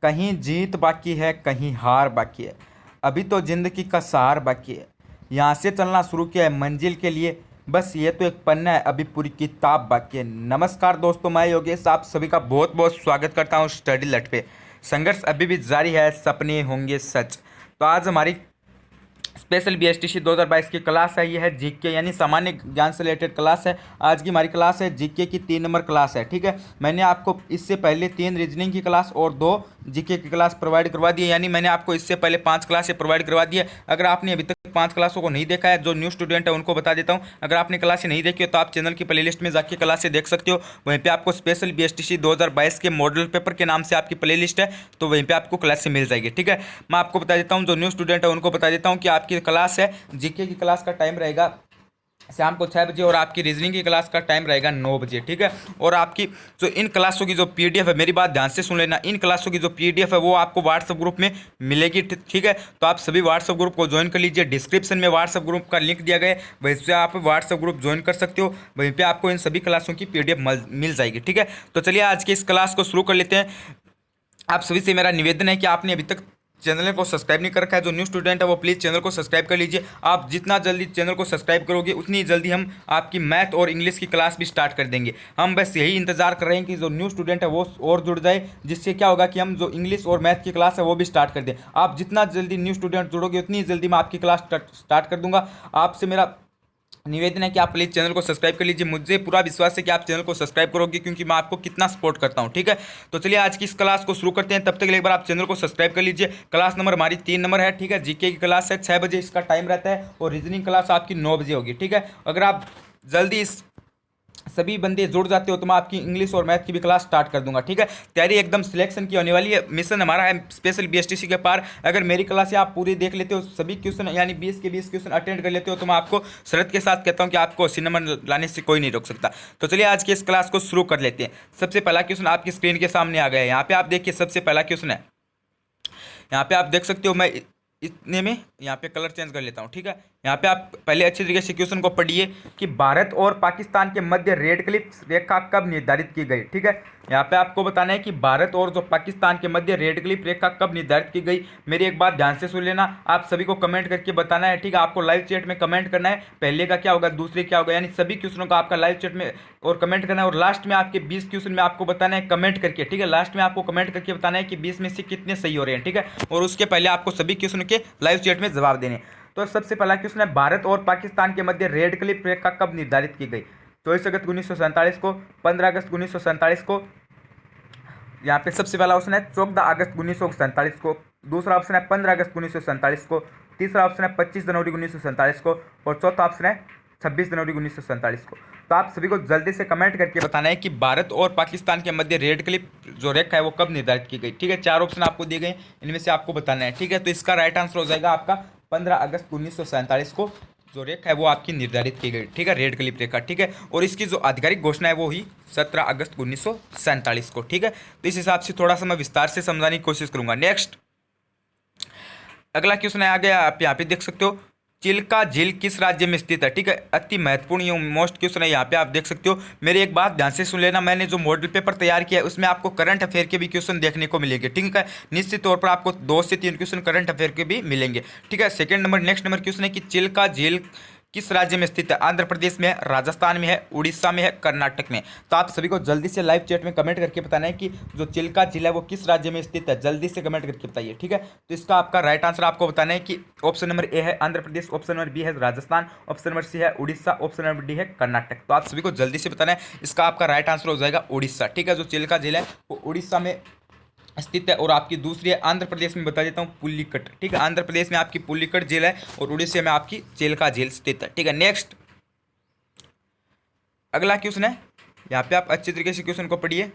कहीं जीत बाकी है, कहीं हार बाकी है। अभी तो जिंदगी का सहार बाकी है। यहाँ से चलना शुरू किया है मंजिल के लिए। बस ये तो एक पन्ना है, अभी पूरी किताब बाकी है। नमस्कार दोस्तों, मैं योगेश आप सभी का बहुत बहुत स्वागत करता हूँ स्टडी लट पे। संघर्ष अभी भी जारी है, सपने होंगे सच। तो आज हमारी स्पेशल BSTC 2022 की क्लास है। ये है जीके यानी सामान्य ज्ञान से रिलेटेड क्लास है। आज की हमारी क्लास है जीके की 3 नंबर क्लास है। ठीक है, मैंने आपको इससे पहले 3 रीजनिंग की क्लास और 2 जीके की क्लास प्रोवाइड करवा दी है। यानी मैंने आपको इससे पहले 5 क्लासें प्रोवाइड करवा दी है। अगर आपने अभी तक 5 क्लासों को नहीं देखा है, जो न्यू स्टूडेंट है उनको बता देता हूँ, अगर आपने क्लासें नहीं देखी हो तो आप चैनल की प्लेलिस्ट में जाके क्लासें देख सकते हो। वहीं पे आपको स्पेशल BSTC 2022 के मॉडल पेपर के नाम से आपकी प्लेलिस्ट है, तो वहीं पे आपको क्लासें मिल जाएगी। ठीक है, मैं आपको बता देता हूँ, जो न्यू स्टूडेंट है उनको बता देता हूँ कि आपकी क्लास है जीके की क्लास का टाइम रहेगा शाम को 6 बजे और आपकी रीजनिंग की क्लास का टाइम रहेगा 9 बजे। ठीक है, और आपकी जो इन क्लासों की जो PDF है, मेरी बात ध्यान से सुन लेना, इन क्लासों की जो PDF है वो आपको व्हाट्सएप ग्रुप में मिलेगी। ठीक है, तो आप सभी व्हाट्सएप ग्रुप को ज्वाइन कर लीजिए। डिस्क्रिप्शन में व्हाट्सएप ग्रुप का लिंक दिया गया है, वहीं से आप व्हाट्सएप ग्रुप ज्वाइन कर सकते हो। वहीं पर आपको इन सभी क्लासों की PDF मिल जाएगी। ठीक है, तो चलिए आज की इस क्लास को शुरू कर लेते हैं। आप सभी से मेरा निवेदन है कि आपने अभी तक चैनल को सब्सक्राइब नहीं कर रखा है, जो न्यू स्टूडेंट है वो प्लीज़ चैनल को सब्सक्राइब कर लीजिए। आप जितना जल्दी चैनल को सब्सक्राइब करोगे उतनी जल्दी हम आपकी मैथ और इंग्लिश की क्लास भी स्टार्ट कर देंगे। हम बस यही इंतजार कर रहे हैं कि जो न्यू स्टूडेंट है वो और जुड़ जाए, जिससे क्या होगा कि हम जो इंग्लिश और मैथ की क्लास है वो भी स्टार्ट कर दें। आप जितना जल्दी न्यू स्टूडेंट जुड़ोगे उतनी जल्दी मैं आपकी क्लास स्टार्ट कर दूंगा। आपसे मेरा निवेदन है कि आप प्लीज़ चैनल को सब्सक्राइब कर लीजिए। मुझे पूरा विश्वास है कि आप चैनल को सब्सक्राइब करोगे, क्योंकि मैं आपको कितना सपोर्ट करता हूं। ठीक है, तो चलिए आज की इस क्लास को शुरू करते हैं। तब तक के लिए एक बार आप चैनल को सब्सक्राइब कर लीजिए। क्लास नंबर हमारी 3 नंबर है। ठीक है, जीके की क्लास है, 6 बजे इसका टाइम रहता है, और रीजनिंग क्लास आपकी 9 बजे होगी। ठीक है, अगर आप जल्दी इस सभी बंदे जुड़ जाते हो तो मैं आपकी इंग्लिश और मैथ की भी क्लास स्टार्ट कर दूंगा। ठीक है, तैयारी एकदम सिलेक्शन की होने वाली है। मिशन हमारा है स्पेशल BSTC के पार। अगर मेरी क्लास आप पूरी देख लेते हो, सभी क्वेश्चन यानी 20 के 20 क्वेश्चन अटेंड कर लेते हो, तो मैं आपको शरत के साथ कहता हूं कि आपको 80 नंबर लाने से कोई नहीं रोक सकता। तो चलिए आज की इस क्लास को शुरू कर लेते हैं। सबसे पहला क्वेश्चन आपकी स्क्रीन के सामने आ गया है। यहाँ पे आप देखिए, सबसे पहला क्वेश्चन है, यहाँ पे आप देख सकते हो। मैं इतने में यहाँ पे कलर चेंज कर लेता हूँ। ठीक है, यहाँ पे आप पहले अच्छी तरीके से क्वेश्चन को पढ़िए कि भारत और पाकिस्तान के मध्य रेड क्लिफ रेखा कब निर्धारित की गई। ठीक है, यहाँ पे आपको बताना है कि भारत और जो पाकिस्तान के मध्य रेड क्लिफ रेखा कब निर्धारित की गई। मेरी एक बात ध्यान से सुन लेना, आप सभी को कमेंट करके बताना है। ठीक है, आपको लाइव चैट में कमेंट करना है, पहले का क्या होगा दूसरे क्या होगा, यानी सभी क्वेश्चनों का आपका लाइव चैट में और कमेंट करना है। और लास्ट में आपके 20 क्वेश्चन में आपको बताना है कमेंट करके। ठीक है, लास्ट में आपको कमेंट करके बताना है कि 20 में से कितने सही हो रहे हैं। ठीक है, और उसके पहले आपको सभी क्वेश्चन के लाइव चैट में जवाब देने। तो सबसे पहला क्वेश्चन है, भारत और पाकिस्तान के मध्य रेड क्लिफ रेखा कब निर्धारित की गई। 24 अगस्त 1947 को, 15 अगस्त 1947 को। यहाँ पे सबसे पहला ऑप्शन है 14 अगस्त 1947 को। दूसरा ऑप्शन है 15 अगस्त 1947 को। तीसरा ऑप्शन है 25 जनवरी 1947 को। और चौथा ऑप्शन है 26 जनवरी 1947 को। तो आप सभी को जल्दी से कमेंट करके बताना है कि भारत और पाकिस्तान के मध्य रेड क्लिफ जो रेखा है वो कब निर्धारित की गई। ठीक है, 4 ऑप्शन आपको दिए गए, इनमें से आपको बताना है। ठीक है, तो इसका राइट आंसर हो जाएगा आपका 15 अगस्त 1947 को जो रेखा है वो आपकी निर्धारित की गई। ठीक है, रेड क्लिफ रेखा। ठीक है, और इसकी जो आधिकारिक घोषणा है वो ही 17 अगस्त 1947 को। ठीक है, तो इस हिसाब से थोड़ा सा मैं विस्तार से समझाने की कोशिश करूंगा। नेक्स्ट अगला क्वेश्चन आ गया, आप यहाँ पे देख सकते हो, चिल्का झील किस राज्य में स्थित है। ठीक है, अति महत्वपूर्ण ये मोस्ट क्वेश्चन है। यहाँ पे आप देख सकते हो। मेरी एक बात ध्यान से सुन लेना, मैंने जो मॉडल पेपर तैयार किया है उसमें आपको करंट अफेयर के भी क्वेश्चन देखने को मिलेंगे। ठीक है, निश्चित तौर पर आपको 2 से 3 क्वेश्चन करंट अफेयर के भी मिलेंगे। ठीक है, second number next number question है कि चिल्का झील किस राज्य में स्थित है। आंध्र प्रदेश में है, राजस्थान में है, उड़ीसा में है, कर्नाटक में। तो आप सभी को जल्दी से लाइव चैट में कमेंट करके बताना है कि जो चिल्का झील है वो किस राज्य में स्थित है। जल्दी से कमेंट करके बताइए। ठीक है, तो इसका आपका राइट आंसर आपको बताना है कि ऑप्शन नंबर ए है Andhra Pradesh, option number B है राजस्थान, ऑप्शन नंबर सी है उड़ीसा, ऑप्शन नंबर डी है कर्नाटक। तो आप सभी को जल्दी से बताना है, इसका आपका राइट आंसर हो जाएगा उड़ीसा। ठीक है, जो चिल्का झील है वो उड़ीसा में स्थित है। और आपकी दूसरी है आंध्र प्रदेश में, बता देता हूँ, पुलिकट। ठीक है, आंध्र प्रदेश में आपकी पुलिकट झील है और उड़ीसा में आपकी चिल्का झील स्थित है। ठीक है, नेक्स्ट अगला क्वेश्चन है, यहाँ पे आप अच्छी तरीके से क्वेश्चन को पढ़िए।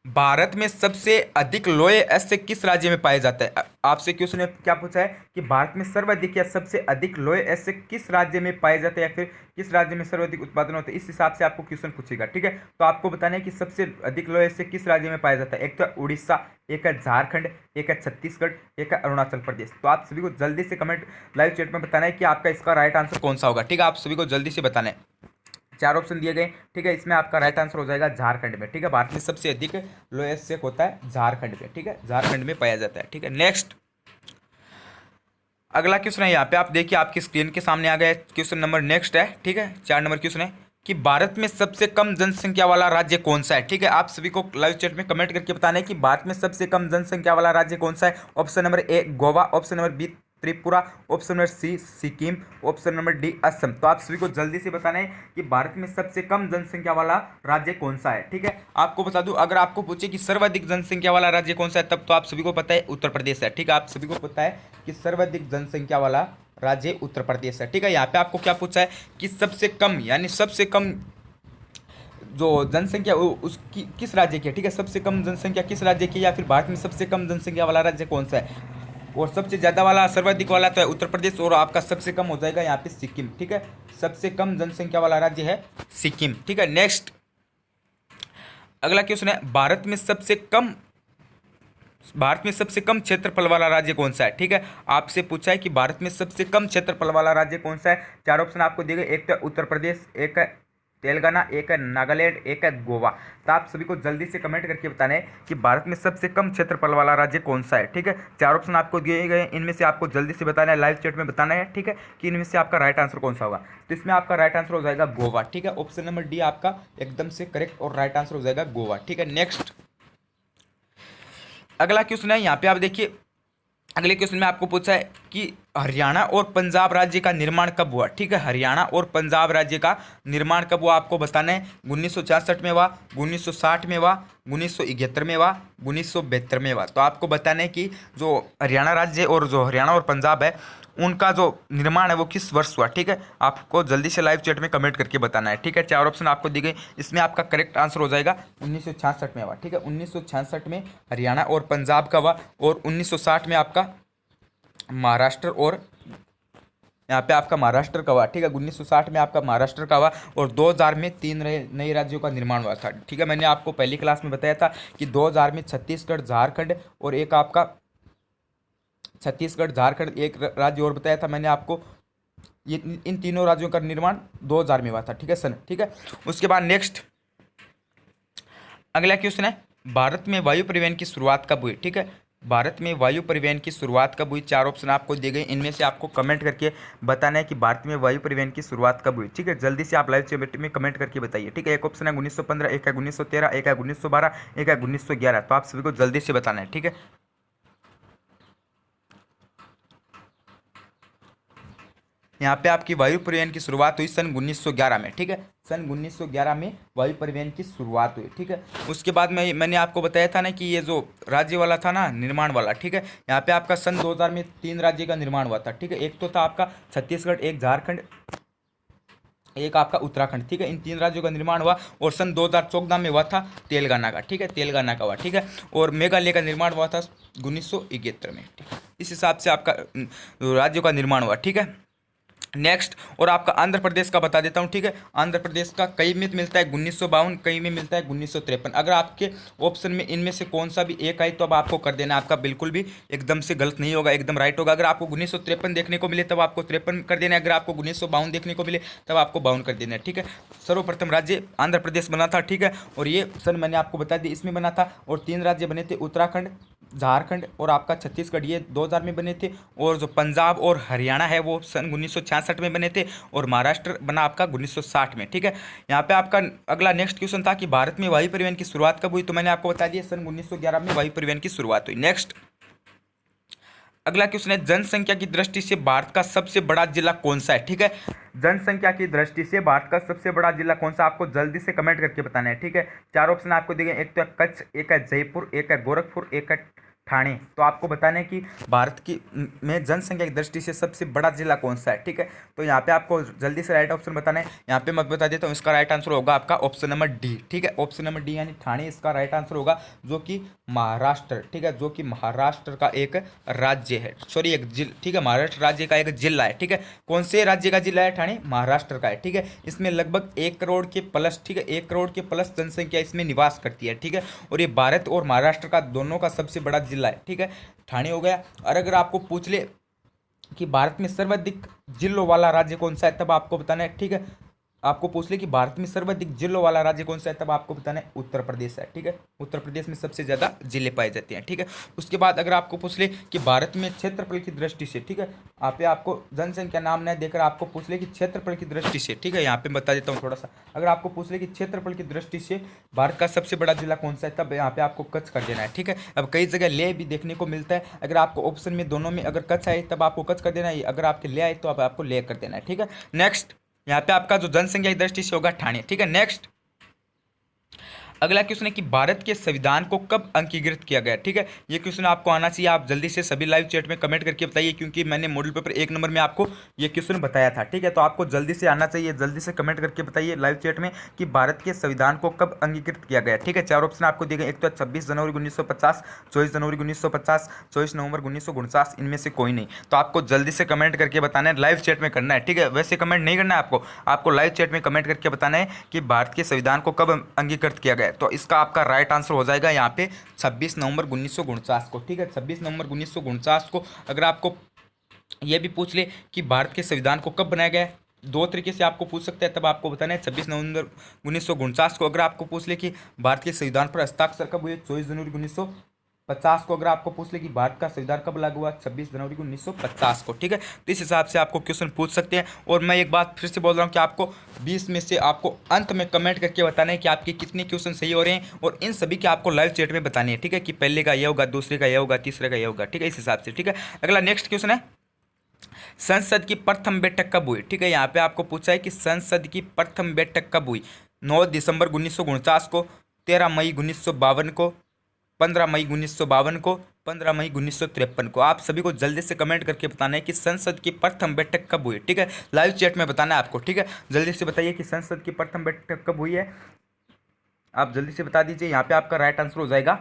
भारत में सबसे अधिक लोहे एसिड किस राज्य में पाए जाता है। आपसे क्वेश्चन ने क्या पूछा है कि भारत में सर्वाधिक या सबसे अधिक लोहे एसिड किस राज्य में पाए जाते हैं, या फिर किस राज्य में सर्वाधिक उत्पादन होता है। इस हिसाब से आपको क्वेश्चन पूछेगा। ठीक है, तो आपको बताना है कि सबसे अधिक लोहे एसिड किस राज्य में पाया जाता है। एक तो उड़ीसा, एक है झारखंड, एक है छत्तीसगढ़, एक है अरुणाचल प्रदेश। तो आप सभी को जल्दी से कमेंट लाइव चैट में बताना है कि आपका इसका राइट आंसर कौन सा होगा। ठीक है, आप सभी को जल्दी से बताना है। चार ऑप्शन दिए गए, ठीक है। इसमें आपका राइट आंसर हो जाएगा झारखंड में, ठीक है। भारत में सबसे अधिक लोएस्ट सेक होता है झारखंड में, ठीक है, झारखंड में पाया जाता है, ठीक है। नेक्स्ट अगला क्वेश्चन है, यहाँ पे आप देखिए आपकी स्क्रीन के सामने आ गया क्वेश्चन नंबर नेक्स्ट है, ठीक है। 4 नंबर क्वेश्चन है कि भारत में सबसे कम जनसंख्या वाला राज्य कौन सा है, ठीक है। आप सभी को लाइव चैट में कमेंट करके बताना है कि भारत में सबसे कम जनसंख्या वाला राज्य कौन सा है। Option number A Goa, option number B Tripura, option number C Sikkim, option number D Assam. तो आप सभी को जल्दी से बताना है कि भारत में सबसे कम जनसंख्या वाला राज्य कौन सा है, ठीक है। आपको बता दूं, अगर आपको पूछे कि सर्वाधिक जनसंख्या वाला राज्य कौन सा है, तब तो आप सभी को पता है उत्तर प्रदेश है, ठीक है। आप सभी को पता है कि सर्वाधिक जनसंख्या वाला राज्य उत्तर प्रदेश है, ठीक है। यहाँ पे आपको क्या पूछा है कि सबसे कम यानी सबसे कम जो जनसंख्या उसकी किस राज्य की है, ठीक है। सबसे कम जनसंख्या किस राज्य की, या फिर भारत में सबसे कम जनसंख्या वाला राज्य कौन सा है। और सबसे ज़्यादा वाला सर्वाधिक वाला तो है उत्तर प्रदेश, और आपका सबसे कम हो जाएगा यहाँ पे सिक्किम, ठीक है। सबसे कम जनसंख्या वाला राज्य है सिक्किम, ठीक है। नेक्स्ट अगला क्वेश्चन है, भारत में सबसे कम क्षेत्रफल वाला राज्य कौन सा है, ठीक है। आपसे पूछा है कि भारत में सबसे कम क्षेत्रफल वाला राज्य कौन सा है। चार ऑप्शन आपको दिए गए, एक तो उत्तर प्रदेश, एक है तेलंगाना, एक है नागालैंड, एक है गोवा। तो आप सभी को जल्दी से कमेंट करके बताना है कि भारत में सबसे कम क्षेत्रफल वाला राज्य कौन सा है, ठीक है। चार ऑप्शन आपको दिए गए, इनमें से आपको जल्दी से बताना है, लाइव चैट में बताना है, ठीक है, कि इनमें से आपका राइट आंसर कौन सा होगा। तो इसमें आपका राइट आंसर हो जाएगा गोवा, ठीक है। ऑप्शन नंबर डी आपका एकदम से करेक्ट और राइट आंसर हो जाएगा गोवा, ठीक है। नेक्स्ट अगला क्वेश्चन है, यहाँ पे आप देखिए अगले क्वेश्चन में आपको पूछा है कि हरियाणा और पंजाब राज्य का निर्माण कब हुआ, ठीक है। हरियाणा और पंजाब राज्य का निर्माण कब हुआ आपको बताना है। 1966 में हुआ, 1960 में हुआ, 1971 में हुआ, 1972 में हुआ। तो आपको बताना है कि जो हरियाणा राज्य और जो हरियाणा और पंजाब है उनका जो निर्माण है वो किस वर्ष हुआ, ठीक है। आपको जल्दी से लाइव चैट में कमेंट करके बताना है, ठीक है। चार ऑप्शन आपको दी गई, इसमें आपका करेक्ट आंसर हो जाएगा 1966 में हुआ, ठीक है। 1966 में हरियाणा और पंजाब का हुआ, और 1960 में आपका महाराष्ट्र और यहाँ पे आपका महाराष्ट्र का हुआ, ठीक है। 1960 में आपका महाराष्ट्र का हुआ, और 2000 में 3 नए राज्यों का निर्माण हुआ था, ठीक है। मैंने आपको पहली क्लास में बताया था कि 2000 में छत्तीसगढ़, झारखंड और एक आपका छत्तीसगढ़, झारखंड एक राज्य और बताया था मैंने आपको। ये इन तीनों राज्यों का निर्माण 2000 में हुआ था, ठीक है सन, ठीक है। उसके बाद नेक्स्ट अगला क्वेश्चन है, भारत में वायु परिवहन की शुरुआत कब हुई, ठीक है। भारत में वायु परिवहन की शुरुआत कब हुई। चार ऑप्शन आपको दिए गए, इनमें से आपको कमेंट करके बताना है कि भारत में वायु परिवहन की शुरुआत कब हुई, ठीक है। जल्दी से आप लाइव चैट में कमेंट करके बताइए, ठीक है। एक ऑप्शन है 1915, एक है 1913, एक है 1912, एक है 1911। तो आप सभी को जल्दी से बताना है, ठीक है। यहाँ पे आपकी वायु परिवहन की शुरुआत हुई सन 1911 में, ठीक है। सन 1911 में वायु परिवहन की शुरुआत हुई, ठीक है। उसके बाद मैंने आपको बताया था ना कि ये जो राज्य वाला था ना निर्माण वाला, ठीक है। यहाँ पे आपका सन 2000 में 3 राज्य का निर्माण हुआ था, ठीक है। एक तो था आपका छत्तीसगढ़, एक झारखंड, एक आपका उत्तराखंड, ठीक है। इन 3 राज्यों का निर्माण हुआ, और सन 2014 में हुआ था तेलंगाना का, ठीक है, तेलंगाना का हुआ, ठीक है। और मेघालय का निर्माण हुआ था 1971 में, ठीक है। इस हिसाब से आपका राज्यों का निर्माण हुआ, ठीक है। नेक्स्ट और आपका आंध्र प्रदेश का बता देता हूँ, ठीक है। आंध्र प्रदेश का कई में मिलता है 1952, कई में मिलता है 1953। अगर आपके ऑप्शन में इनमें से कौन सा भी एक आई तो अब आपको कर देना, आपका बिल्कुल भी एकदम से गलत नहीं होगा, एकदम राइट होगा। अगर आपको 1953 देखने को मिले तब आपको 53 कर देना है, अगर आपको 1952 देखने को मिले तब आपको 52 कर देना है, ठीक है। सर्वप्रथम राज्य आंध्र प्रदेश बना था, ठीक है। और ये सन मैंने आपको बता दिया इसमें बना था, और 3 राज्य बने थे उत्तराखंड, झारखंड और आपका छत्तीसगढ़, ये 2000 में बने थे। और जो पंजाब और हरियाणा है वो सन 1966 में बने थे, और महाराष्ट्र बना आपका 1960 में, ठीक है। यहाँ पे आपका अगला नेक्स्ट क्वेश्चन था कि भारत में वायु परिवहन की शुरुआत कब हुई, तो मैंने आपको बता दिया सन 1911 में वायु परिवहन की शुरुआत हुई। नेक्स्ट अगला क्वेश्चन है, जनसंख्या की दृष्टि से भारत का सबसे बड़ा जिला कौन सा है, ठीक है। जनसंख्या की दृष्टि से भारत का सबसे बड़ा जिला कौन सा, आपको जल्दी से कमेंट करके बताना है, ठीक है। चार ऑप्शन आपको दिए गए, एक तो है कच्छ, एक है जयपुर, एक है गोरखपुर, एक है ठाणे। तो आपको बताना है कि भारत की में जनसंख्या की दृष्टि से सबसे बड़ा जिला कौन सा है, ठीक है। तो यहाँ पे आपको जल्दी से राइट ऑप्शन बताना है। यहाँ पे मैं बता देता हूँ, इसका राइट आंसर होगा आपका ऑप्शन नंबर डी, ठीक है। ऑप्शन नंबर डी यानी ठाणे इसका राइट आंसर होगा, जो कि महाराष्ट्र, ठीक है, जो कि महाराष्ट्र का एक राज्य है, सॉरी एक जिला, ठीक है, महाराष्ट्र राज्य का एक जिला है, ठीक है। कौन से राज्य का जिला है, ठाणे महाराष्ट्र का है, ठीक है। इसमें लगभग 1 करोड़ के प्लस, ठीक है, 1 करोड़ के प्लस जनसंख्या इसमें निवास करती है, ठीक है। और ये भारत और महाराष्ट्र का दोनों का सबसे बड़ा जिला है, ठीक है, ठाणे हो गया। और अगर आपको पूछ ले कि भारत में सर्वाधिक जिलों वाला राज्य कौन सा है, तब आपको बताना है, ठीक है। आपको पूछ ले कि भारत में सर्वाधिक जिलों वाला राज्य कौन सा है, तब आपको बताना है उत्तर प्रदेश है। ठीक है, उत्तर प्रदेश में सबसे ज़्यादा जिले पाए जाते हैं। ठीक है, उसके बाद अगर आपको पूछ ले कि भारत में क्षेत्रफल की दृष्टि से, ठीक है, यहाँ पे आपको जनसंख्या नाम नहीं देकर आपको पूछ ले कि क्षेत्रफल की दृष्टि से, ठीक है, यहाँ पे बता देता हूँ थोड़ा सा। अगर आपको पूछ ले कि क्षेत्रफल की दृष्टि से भारत का सबसे बड़ा जिला कौन सा है, तब यहाँ पे आपको कच्छ कर देना है। ठीक है, अब कई जगह ले भी देखने को मिलता है, अगर आपको ऑप्शन में दोनों में अगर कच्छ आए तब आपको कच्छ कर देना है, अगर आपके ले आए तो अब आपको ले कर देना है। ठीक है, नेक्स्ट यहाँ पे आपका जो जनसंख्या की दृष्टि से होगा ठाणे। ठीक है, नेक्स्ट अगला क्वेश्चन है कि भारत के संविधान को कब अंगीकृत किया गया। ठीक है, ये क्वेश्चन आपको आना चाहिए, आप जल्दी से सभी लाइव चैट में कमेंट करके बताइए, क्योंकि मैंने मॉडल पेपर 1 नंबर में आपको ये क्वेश्चन बताया था। ठीक है, तो आपको जल्दी से आना चाहिए, जल्दी से कमेंट करके बताइए लाइव चैट में कि भारत के संविधान को कब अंगीकृत किया गया। ठीक है, 4 ऑप्शन आपको दिए गए, एक तो 26 जनवरी 1950, 24 जनवरी 1950, 24 नवंबर 1949, इनमें से कोई नहीं। तो आपको जल्दी से कमेंट करके बताना है, लाइव चैट में करना है। ठीक है, वैसे कमेंट नहीं करना है आपको लाइव चैट में कमेंट करके बताना है कि भारत के संविधान को कब अंगीकृत किया गया। तो इसका आपका राइट आंसर हो जाएगा यहाँ पे 26 नवंबर 1949 को। ठीक है, 26 नवंबर 1949 को। अगर आपको ये भी पूछ ले कि भारत के संविधान को कब बनाया गया है, दो तरीके से आपको पूछ सकते हैं, तब आपको बताना है 26 नवंबर 1949 को। अगर आपको पूछ ले कि भारत के संविधान पर हस्ताक्षर कब हुए, 24 जनवरी 1950 को। अगर आपको पूछ ले कि भारत का संविधान कब लागू हुआ, 26 जनवरी 1950 को। ठीक है, तो इस हिसाब से आपको क्वेश्चन पूछ सकते हैं। और मैं एक बात फिर से बोल रहा हूँ कि आपको 20 में से आपको अंत में कमेंट करके बताना है कि आपके कितने क्वेश्चन सही हो रहे हैं, और इन सभी के आपको लाइव चैट में बताने हैं। ठीक है, कि पहले का ये होगा, दूसरे का ये होगा, तीसरे का ये होगा। ठीक है, इस हिसाब से। ठीक है, अगला नेक्स्ट क्वेश्चन है संसद की प्रथम बैठक कब हुई। ठीक है, यहाँ पे आपको पूछा है कि संसद की प्रथम बैठक कब हुई, 9 दिसंबर 1949 को, 13 मई 1952 को, 15 मई 1952 को, 15 मई 1953 को। आप सभी को जल्दी से कमेंट करके बताना है कि संसद की प्रथम बैठक कब हुई। ठीक है, लाइव चैट में बताना है आपको। ठीक है, जल्दी से बताइए कि संसद की प्रथम बैठक कब हुई है, आप जल्दी से बता दीजिए। यहाँ पे आपका राइट आंसर हो जाएगा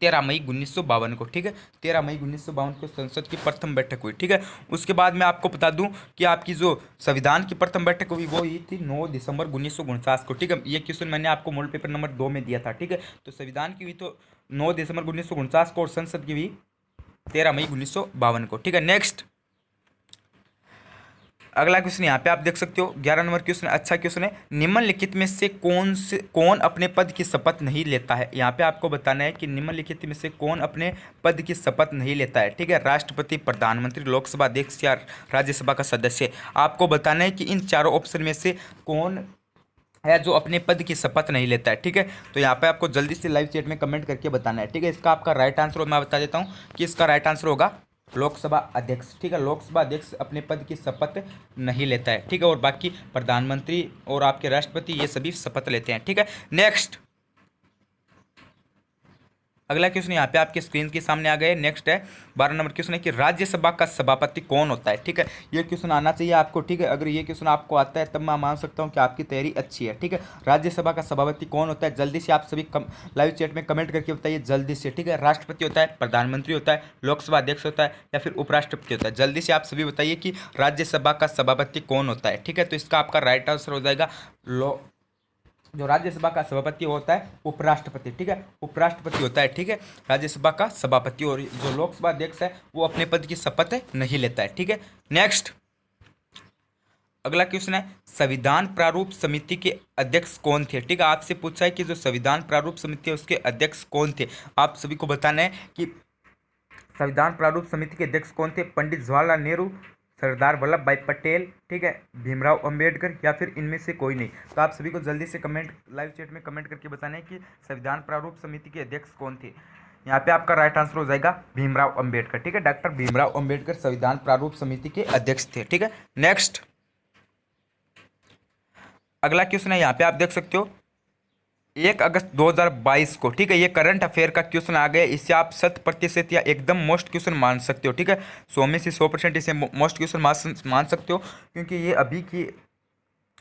13 मई 1952 को। ठीक है, 13 मई 1952 को संसद की प्रथम बैठक हुई। ठीक है, उसके बाद मैं आपको बता दूं कि आपकी जो संविधान की प्रथम बैठक हुई वो हुई थी 9 दिसंबर 1949 को। ठीक है, ये क्वेश्चन मैंने आपको मॉडल पेपर नंबर 2 में दिया था। ठीक है, तो संविधान की हुई तो 9 दिसंबर 1949 को, और संसद की हुई 13 मई 1952 को। ठीक है, नेक्स्ट अगला क्वेश्चन यहाँ पे आप देख सकते हो, 11 नंबर क्वेश्चन, अच्छा क्वेश्चन है। निम्नलिखित में से कौन अपने पद की शपथ नहीं लेता है। यहाँ पे आपको बताना है कि निम्नलिखित में से कौन अपने पद की शपथ नहीं लेता है। ठीक है, राष्ट्रपति, प्रधानमंत्री, लोकसभा अध्यक्ष या राज्यसभा का सदस्य। आपको बताना है कि इन चारों ऑप्शन में से कौन है जो अपने पद की शपथ नहीं लेता है। ठीक है, तो यहाँ पे आपको जल्दी से लाइव चैट में कमेंट करके बताना है। ठीक है, इसका आपका राइट आंसर मैं बता देता हूँ कि इसका राइट आंसर होगा लोकसभा अध्यक्ष। ठीक है, लोकसभा अध्यक्ष अपने पद की शपथ नहीं लेता है। ठीक है, और बाकी प्रधानमंत्री और आपके राष्ट्रपति ये सभी शपथ लेते हैं। ठीक है, नेक्स्ट अगला क्वेश्चन यहाँ पे आपके स्क्रीन के सामने आ गए। नेक्स्ट है 12 नंबर क्वेश्चन है कि राज्यसभा का सभापति कौन होता है। ठीक है, ये क्वेश्चन आना चाहिए आपको। ठीक है, अगर ये क्वेश्चन आपको आता है तब मैं मान सकता हूँ कि आपकी तैयारी अच्छी है। ठीक है, राज्यसभा का सभापति कौन होता है, जल्दी से आप सभी लाइव चैट में कमेंट करके बताइए जल्दी से। ठीक है, राष्ट्रपति होता है, प्रधानमंत्री होता है, लोकसभा अध्यक्ष होता है, या फिर उपराष्ट्रपति होता है। जल्दी से आप सभी बताइए कि राज्यसभा का सभापति कौन होता है। ठीक है, तो इसका आपका राइट आंसर हो जाएगा जो राज्यसभा का सभापति होता है उपराष्ट्रपति। ठीक है, उपराष्ट्रपति होता है। ठीक है, राज्यसभा का सभापति। और जो लोकसभा अध्यक्ष है वो अपने पद की शपथ नहीं लेता है। ठीक है, नेक्स्ट अगला क्वेश्चन है संविधान प्रारूप समिति के अध्यक्ष कौन थे। ठीक है, आपसे पूछा है कि जो संविधान प्रारूप समिति है उसके अध्यक्ष कौन थे। आप सभी को बताना है कि संविधान प्रारूप समिति के अध्यक्ष कौन थे। पंडित जवाहरलाल नेहरू, सरदार वल्लभ भाई पटेल, ठीक है, भीमराव अंबेडकर, या फिर इनमें से कोई नहीं। तो आप सभी को जल्दी से कमेंट लाइव चैट में कमेंट करके बताना है कि संविधान प्रारूप समिति के अध्यक्ष कौन थे। यहाँ पे आपका राइट आंसर हो जाएगा भीमराव अंबेडकर। ठीक है, डॉक्टर भीमराव अंबेडकर संविधान प्रारूप समिति के अध्यक्ष थे। ठीक है, नेक्स्ट अगला क्वेश्चन है, यहाँ पे आप देख सकते हो 1 अगस्त 2022 को। ठीक है, ये करंट अफेयर का क्वेश्चन आ गया। इसे आप 100% या एकदम मोस्ट क्वेश्चन मान सकते हो। ठीक है, 100 में से 100% इसे मोस्ट क्वेश्चन मान सकते हो, क्योंकि ये अभी की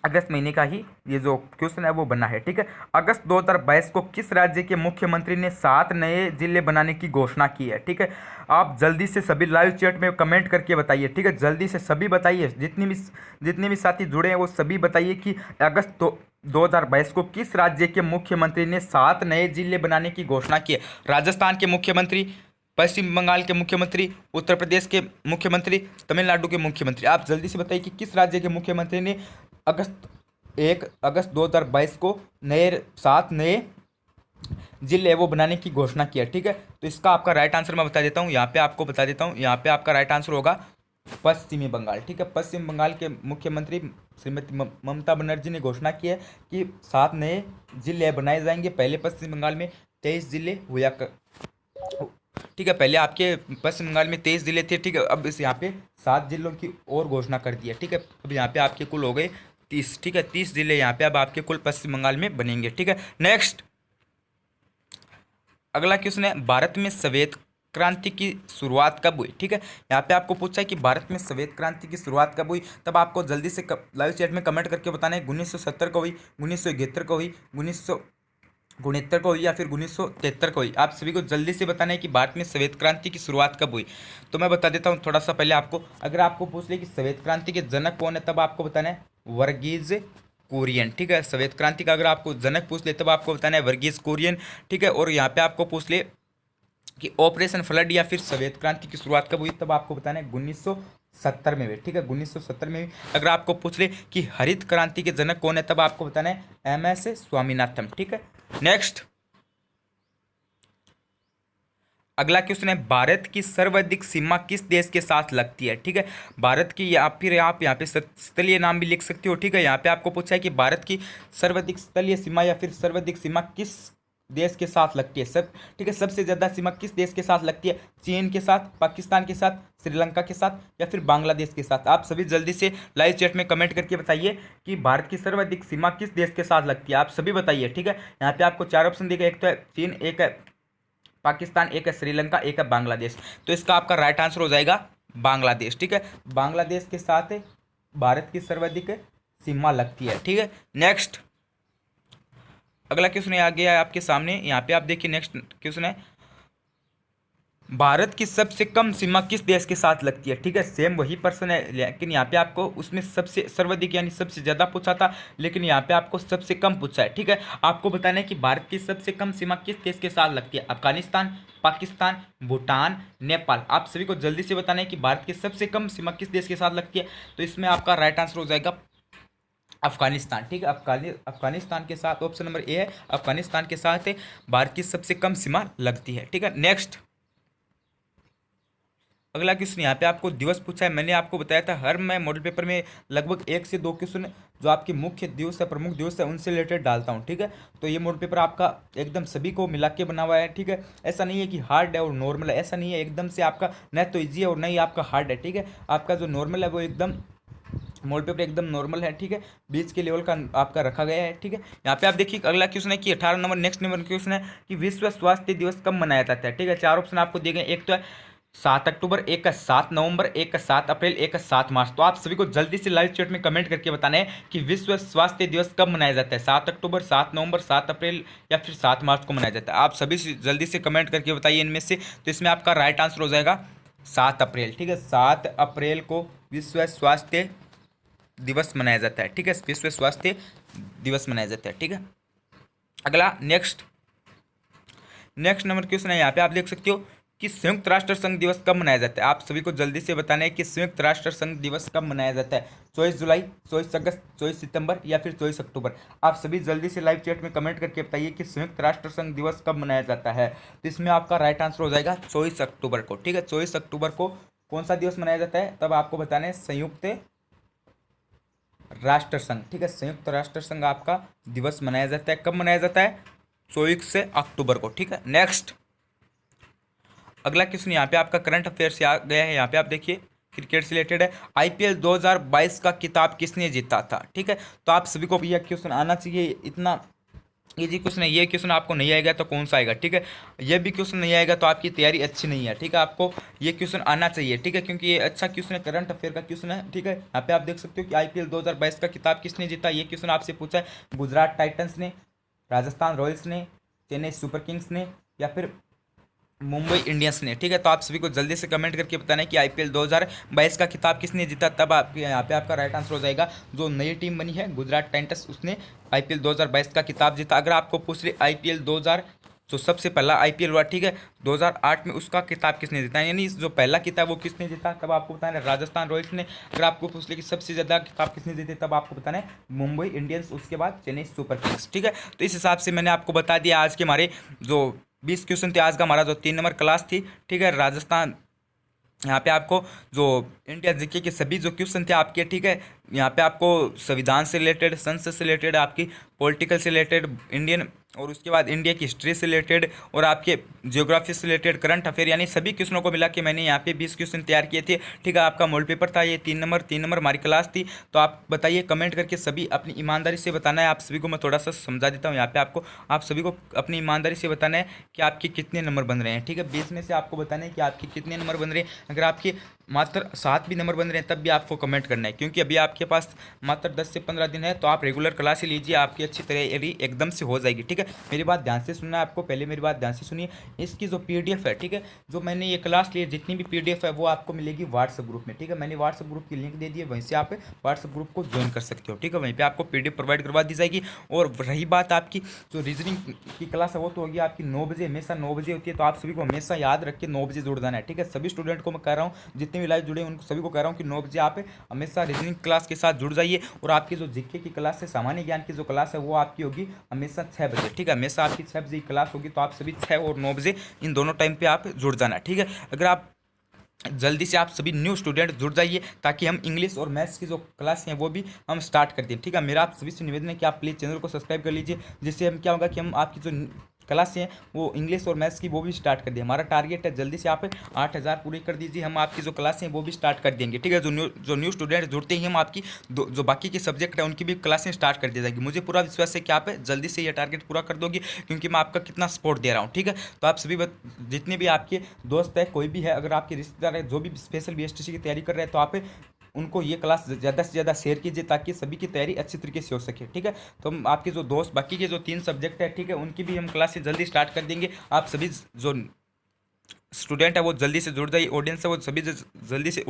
अगस्त महीने का ही ये जो क्वेश्चन है वो बना है। ठीक है, अगस्त 2022 को किस राज्य के मुख्यमंत्री ने 7 नए जिले बनाने की घोषणा की है। ठीक है, आप जल्दी से सभी लाइव चैट में कमेंट करके बताइए। ठीक है, जल्दी से सभी बताइए, जितने भी साथी जुड़े हैं वो सभी बताइए कि अगस्त 2022 को किस राज्य के मुख्यमंत्री ने 7 नए जिले बनाने की घोषणा की है। राजस्थान के मुख्यमंत्री, पश्चिम बंगाल के मुख्यमंत्री, उत्तर प्रदेश के मुख्यमंत्री, तमिलनाडु के मुख्यमंत्री। आप जल्दी से बताइए कि किस राज्य के मुख्यमंत्री ने अगस्त 1 अगस्त 2022 को नए 7 नए जिले वो बनाने की घोषणा की है। ठीक है, तो इसका आपका राइट आंसर मैं बता देता हूँ, यहाँ पे आपको बता देता हूँ, यहाँ पे आपका राइट आंसर होगा पश्चिमी बंगाल। ठीक है, पश्चिम बंगाल के मुख्यमंत्री श्रीमती ममता बनर्जी ने घोषणा की है कि 7 नए जिले बनाए जाएंगे। पहले पश्चिम बंगाल में 23 जिले हुआ ठीक है, पहले आपके पश्चिम बंगाल में 23 जिले थे। ठीक है, अब इस यहाँ पे 7 जिलों की और घोषणा कर दी है। ठीक है, अब यहाँ पे आपके कुल हो गए 30। ठीक है, 30 जिले यहाँ पे अब आपके कुल पश्चिम बंगाल में बनेंगे। ठीक है, नेक्स्ट अगला क्वेश्चन है, भारत में श्वेत क्रांति की शुरुआत कब हुई। ठीक है, यहाँ पे आपको पूछा है कि भारत में श्वेत क्रांति की शुरुआत कब हुई। तब आपको जल्दी से लाइव चैट में कमेंट करके बताना है 1970 को हुई, 1971 को हुई, 1969 को हुई या फिर 1973 को हुई। आप सभी को जल्दी से बताना है कि भारत में श्वेत क्रांति की शुरुआत कब हुई। तो मैं बता देता हूँ थोड़ा सा पहले आपको, अगर आपको पूछ ले कि श्वेत क्रांति के जनक कौन है, तब आपको बताना है वर्गीज कुरियन। ठीक है, श्वेत क्रांति का अगर आपको जनक पूछ ले तब आपको बताना है वर्गीज कुरियन। ठीक है, और यहाँ पे आपको पूछ ले कि ऑपरेशन फ्लड या फिर श्वेत क्रांति की शुरुआत कब हुई, तब आपको बताना है 1970 में हुई। ठीक है, 1970 में हुई। अगर आपको पूछ ले कि हरित क्रांति के जनक कौन है, तब आपको बताना है MS स्वामीनाथन। ठीक है, नेक्स्ट अगला क्वेश्चन है, भारत की सर्वाधिक सीमा किस देश के साथ लगती है। ठीक है, भारत की या फिर आप यहाँ पे स्थलीय नाम भी लिख सकते हो। ठीक है, यहाँ पे आपको पूछा है कि भारत की सर्वाधिक स्थलीय सीमा या फिर सर्वाधिक सीमा किस देश के साथ लगती है। सब ठीक है, सबसे ज़्यादा सीमा किस देश के साथ लगती है, चीन के साथ, पाकिस्तान के साथ, श्रीलंका के साथ या फिर बांग्लादेश के साथ। आप सभी जल्दी से लाइव चैट में कमेंट करके बताइए कि भारत की सर्वाधिक सीमा किस देश के साथ लगती है। आप सभी बताइए। ठीक है, यहाँ पे आपको 4 ऑप्शन दिए गए, एक तो है चीन, एक है पाकिस्तान, एक है श्रीलंका, एक है बांग्लादेश। तो इसका आपका राइट आंसर हो जाएगा बांग्लादेश। ठीक है, बांग्लादेश के साथ भारत की सर्वाधिक सीमा लगती है। ठीक है, नेक्स्ट अगला क्वेश्चन आ गया है आपके सामने, यहाँ पे आप देखिए। नेक्स्ट क्वेश्चन है, भारत की सबसे कम सीमा किस देश के साथ लगती है। ठीक है, सेम वही पर्सन है, लेकिन यहाँ पे आपको उसमें सबसे सर्वाधिक यानी सबसे ज़्यादा पूछा था, लेकिन यहाँ पे आपको सबसे कम पूछा है। ठीक है, आपको बताना है कि भारत की सबसे कम सीमा किस देश के साथ लगती है, अफगानिस्तान, पाकिस्तान, भूटान, नेपाल। आप सभी को जल्दी से बताना है कि भारत की सबसे कम सीमा किस देश के साथ लगती है। तो इसमें आपका राइट आंसर हो जाएगा अफगानिस्तान। ठीक है, अफगानिस्तान के साथ ऑप्शन नंबर ए है, अफगानिस्तान के साथ भारत की सबसे कम सीमा लगती है। ठीक है, नेक्स्ट अगला क्वेश्चन यहाँ पे आपको दिवस पूछा है। मैंने आपको बताया था हर मैं मॉडल पेपर में लगभग 1 से 2 क्वेश्चन जो आपके मुख्य दिवस है, प्रमुख दिवस है, उनसे रिलेटेड डालता हूँ। ठीक है, तो ये मॉडल पेपर आपका एकदम सभी को मिला के बना हुआ है। ठीक है, ऐसा नहीं है कि हार्ड है और नॉर्मल है, ऐसा नहीं है एकदम से आपका न तो ईजी है और न ही आपका हार्ड है। ठीक है, आपका जो नॉर्मल है वो एकदम मॉडल पेपर एकदम नॉर्मल है। ठीक है, बीच के लेवल का आपका रखा गया है। ठीक है, यहाँ पे आप देखिए अगला क्वेश्चन है कि 18 नंबर नेक्स्ट नंबर क्वेश्चन है कि विश्व स्वास्थ्य दिवस कब मनाया जाता है। ठीक है, 4 ऑप्शन आपको दिए गए, एक तो है 7 अक्टूबर, एक है 7 नवंबर, एक है 7 अप्रैल, एक है 7 मार्च। तो आप सभी को जल्दी से लाइव चैट में कमेंट करके बताना है कि विश्व स्वास्थ्य दिवस कब मनाया जाता है, 7 अक्टूबर, 7 नवंबर, 7 अप्रैल या फिर 7 मार्च को मनाया जाता है। आप सभी जल्दी से कमेंट करके बताइए इनमें से। तो इसमें आपका राइट आंसर हो जाएगा 7 अप्रैल। ठीक है, 7 अप्रैल को विश्व स्वास्थ्य दिवस मनाया जाता है। ठीक है, विश्व स्वास्थ्य दिवस मनाया जाता है। ठीक है, अगला नेक्स्ट नंबर क्वेश्चन है, यहाँ पे आप देख सकते हो कि संयुक्त राष्ट्र संघ दिवस कब मनाया जाता है। आप सभी को जल्दी से बताना है कि संयुक्त राष्ट्र संघ दिवस कब मनाया जाता है, 24 जुलाई, 24 अगस्त, 24 सितंबर या फिर 24 अक्टूबर। आप सभी जल्दी से लाइव चैट में कमेंट करके बताइए कि संयुक्त राष्ट्र संघ दिवस कब मनाया जाता है। तो इसमें आपका राइट आंसर हो जाएगा 24 अक्टूबर को। ठीक है, 24 अक्टूबर को कौन सा दिवस मनाया जाता है, तब आपको बताना है संयुक्त राष्ट्र संघ। ठीक है, संयुक्त राष्ट्र संघ आपका दिवस मनाया जाता है, कब मनाया जाता है, 24 अक्टूबर को। ठीक है, नेक्स्ट अगला क्वेश्चन यहाँ पे आपका करंट अफेयर से आ गया है। यहाँ पे आप देखिए क्रिकेट से रिलेटेड है, IPL 2022 का खिताब किसने जीता था। ठीक है, तो आप सभी को यह क्वेश्चन आना चाहिए, इतना इजी क्वेश्चन है। ये क्वेश्चन आपको नहीं आएगा तो कौन सा आएगा। ठीक है, ये भी क्वेश्चन नहीं आएगा तो आपकी तैयारी अच्छी नहीं है। ठीक है, आपको ये क्वेश्चन आना चाहिए। ठीक है, क्योंकि ये अच्छा क्वेश्चन है, करंट अफेयर का क्वेश्चन है। ठीक है, यहाँ पे आप देख सकते हो कि IPL 2022 का खिताब किसने जीता। ये क्वेश्चन आपसे पूछा है, गुजरात टाइटंस ने, राजस्थान रॉयल्स ने, चेन्नई सुपर किंग्स ने या फिर मुंबई इंडियंस ने। ठीक है, तो आप सभी को जल्दी से कमेंट करके बताना है कि IPL 2022 का खिताब किसने जीता। तब आप यहाँ पे आपका राइट आंसर हो जाएगा जो नई टीम बनी है गुजरात टाइटंस, उसने IPL 2022 का खिताब जीता। अगर आपको पूछ रहे IPL 2023 जो सबसे पहला आईपीएल हुआ, ठीक है, 2008 में, उसका किताब किसने जीता, यानी जो पहला किताब वो किसने जीता, तब आपको बताना है राजस्थान रॉयल्स ने। अगर आपको पूछ ले कि सबसे ज़्यादा किताब किसने जीते, तब आपको बताना है मुंबई इंडियंस, उसके बाद चेन्नई सुपर किंग्स, ठीक है। तो इस हिसाब से मैंने आपको बता दिया आज के हमारे जो 20 क्वेश्चन थे, आज का हमारा जो 3 नंबर क्लास थी, ठीक है। राजस्थान, यहाँ पे आपको जो इंडिया जीके के सभी जो क्वेश्चन थे आपके, ठीक है, यहाँ पे आपको संविधान से रिलेटेड, संसद से रिलेटेड, आपकी पॉलिटिकल से रिलेटेड, इंडियन, और उसके बाद इंडिया की हिस्ट्री से रिलेटेड, और आपके जियोग्राफी से रिलेटेड, करंट अफेयर, यानी सभी क्वेश्चनों को मिला के मैंने यहाँ पे 20 क्वेश्चन तैयार किए थे, ठीक है। आपका मॉडल पेपर था ये 3 नंबर हमारी क्लास थी। तो आप बताइए कमेंट करके, सभी अपनी ईमानदारी से बताना है। आप सभी को मैं थोड़ा सा समझा देता हूँ यहाँ पे आपको, आप सभी को अपनी ईमानदारी से बताना है कि आपके कितने नंबर बन रहे हैं, ठीक है। 20 में से आपको बताना है कि आपके कितने नंबर बन रहे हैं। अगर आपके मात्र 7 भी नंबर बन रहे हैं तब भी आपको कमेंट करना है, क्योंकि अभी आपके पास मात्र 10 से 15 दिन है। तो आप रेगुलर क्लास ही लीजिए, आपकी अच्छी तैयारी एकदम से हो जाएगी, ठीक है। मेरी बात ध्यान से सुनना है आपको, पहले मेरी बात ध्यान से सुनिए। इसकी जो पीडीएफ है, ठीक है, जो मैंने ये क्लास ली है, जितनी भी पीडीएफ है वो आपको मिलेगी व्हाट्सएप ग्रुप में, ठीक है। मैंने व्हाट्सएप ग्रुप की लिंक दे दी है, वहीं से आप व्हाट्सएप ग्रुप को ज्वाइन कर सकते हो, ठीक है। वहीं पर आपको पीडीएफ प्रोवाइड करवा दी जाएगी। और रही बात आपकी जो रीजनिंग की क्लास है, वो तो होगी आपकी 9 बजे, हमेशा 9 बजे होती है। तो आप सभी को हमेशा याद रख के 9 बजे जुड़ जाना है, ठीक है। सभी स्टूडेंट को मैं कह रहा हूँ, जितने भी लाइव जुड़े हैं उनको सभी को कह रहा हूँ कि 9 बजे आप हमेशा रीजनिंग क्लास के साथ जुड़ जाइए। और आपकी जो जीके की क्लास है, सामान्य ज्ञान की जो क्लास है, वो आपकी होगी हमेशा 6 बजे, ठीक है। हमेशा आपकी 6 बजे की क्लास होगी। तो आप सभी 6 और 9 बजे इन दोनों टाइम पे आप जुड़ जाना, ठीक है। अगर आप जल्दी से, आप सभी न्यू स्टूडेंट जुड़ जाइए, ताकि हम इंग्लिश और मैथ्स की जो क्लास हैं वो भी हम स्टार्ट कर दें, ठीक है। मेरा आप सभी से निवेदन है कि आप प्लीज़ चैनल को सब्सक्राइब कर लीजिए, जिससे हम क्या होगा कि हम आपकी जो क्लासें हैं वो इंग्लिश और मैथ्स की वो भी स्टार्ट कर दें। हमारा टारगेट है जल्दी से आप 8,000 पूरी कर दीजिए, हम आपकी जो क्लासें हैं वो भी स्टार्ट कर देंगे, ठीक है। जो न्यू स्टूडेंट जुड़ते ही हम आपकी जो बाकी के सब्जेक्ट है उनकी भी क्लासें स्टार्ट कर दी जाएगी। मुझे पूरा विश्वास है कि आप जल्दी से ये टारगेट पूरा कर दोगे, क्योंकि मैं आपका कितना सपोर्ट दे रहा हूँ, ठीक है। तो आप सभी जितने भी आपके दोस्त है, कोई भी है, अगर आपके रिश्तेदार है जो भी स्पेशल बीएसटीसी की तैयारी कर रहे हैं, तो आप उनको ये क्लास ज़्यादा से ज़्यादा शेयर कीजिए, ताकि सभी की तैयारी अच्छी तरीके से हो सके, ठीक है। तो हम आपके जो दोस्त बाकी के जो 3 सब्जेक्ट है, ठीक है, उनकी भी हम क्लासेस जल्दी स्टार्ट कर देंगे। आप सभी जो स्टूडेंट है वो जल्दी से जुड़ जाइए, ऑडियंस है वो सभी जल्दी से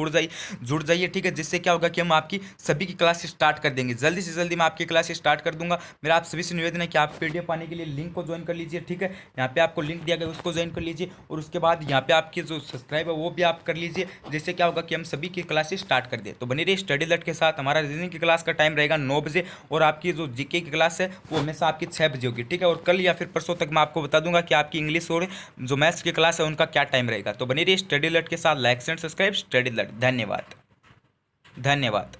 जुड़ जाइए, ठीक है। जिससे क्या होगा कि हम आपकी सभी की क्लास स्टार्ट कर देंगे, जल्दी से जल्दी मैं आपकी क्लास स्टार्ट कर दूंगा। मेरा आप सभी से निवेदन है कि आप पीडीएफ पाने के लिए लिंक को ज्वाइन कर लीजिए, ठीक है। यहाँ पे आपको लिंक दिया गया, उसको ज्वाइन कर लीजिए, और उसके बाद यहाँ पे आपकी जो सब्सक्राइब है वो भी आप कर लीजिए, जिससे क्या होगा कि हम सभी की क्लासेस स्टार्ट कर दें। तो बनी रही स्टडी अलर्ट के साथ। हमारा रीजनिंग की क्लास का टाइम रहेगा 9 बजे, और आपकी जो जीके की क्लास है वो हमेशा आपकी 6 बजे होगी, ठीक है। और कल या फिर परसों तक मैं आपको बता दूंगा कि आपकी इंग्लिश और जो मैथ्स की क्लास है उनका क्या टाइम रहेगा। तो बनी रही स्टडी अलर्ट के साथ। Like and subscribe study alert. धन्यवाद, धन्यवाद।